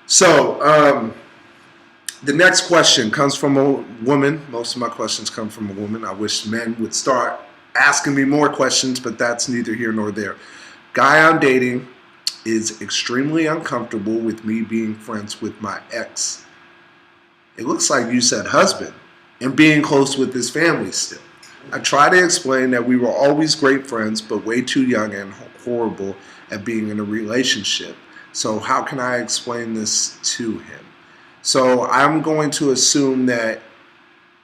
So, the next question comes from a woman. Most of my questions come from a woman. I wish men would start asking me more questions, but that's neither here nor there. Guy I'm dating is extremely uncomfortable with me being friends with my ex. It looks like you said husband, and being close with his family still. I try to explain that we were always great friends, but way too young and horrible at being in a relationship. So, how can I explain this to him? So, I'm going to assume that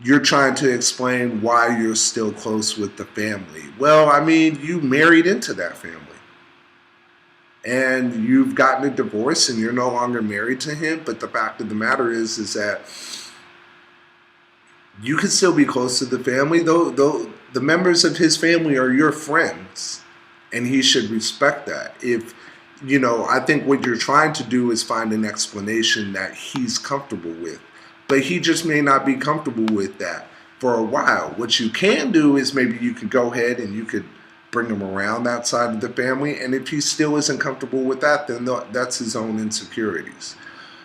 you're trying to explain why you're still close with the family. Well, I mean, you married into that family and you've gotten a divorce and you're no longer married to him. But the fact of the matter is that you can still be close to the family, though the members of his family are your friends, and he should respect that. If I think what you're trying to do is find an explanation that he's comfortable with, but he just may not be comfortable with that for a while. What you can do is maybe you could go ahead and you could bring him around that side of the family, and if he still isn't comfortable with that, then that's his own insecurities.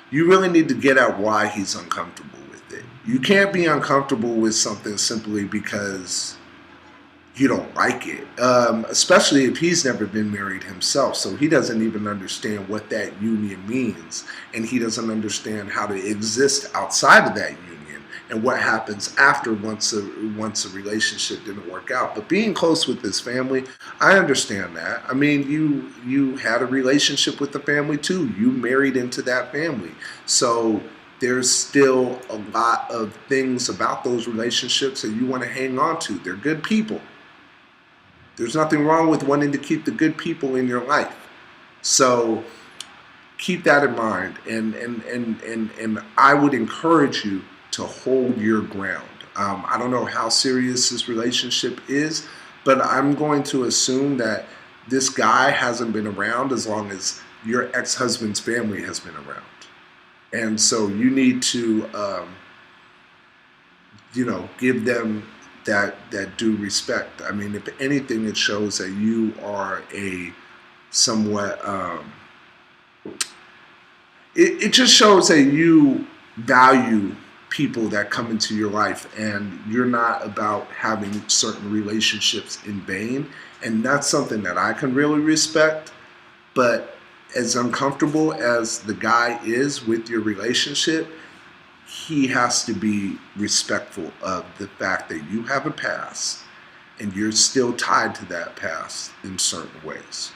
You really need to get at why he's uncomfortable with it. You can't be uncomfortable with something simply because you don't like it, especially if he's never been married himself. So he doesn't even understand what that union means, and he doesn't understand how to exist outside of that union and what happens after once a relationship didn't work out. But being close with his family, I understand that. I mean, you had a relationship with the family too. You married into that family, so there's still a lot of things about those relationships that you want to hang on to. They're good people. There's nothing wrong with wanting to keep the good people in your life. So keep that in mind. And I would encourage you to hold your ground. I don't know how serious this relationship is, but I'm going to assume that this guy hasn't been around as long as your ex-husband's family has been around. And so you need to, give them that due respect. I mean, if anything, it shows that you are a somewhat. It just shows that you value people that come into your life, and you're not about having certain relationships in vain. And that's something that I can really respect. But as uncomfortable as the guy is with your relationship, he has to be respectful of the fact that you have a past and you're still tied to that past in certain ways.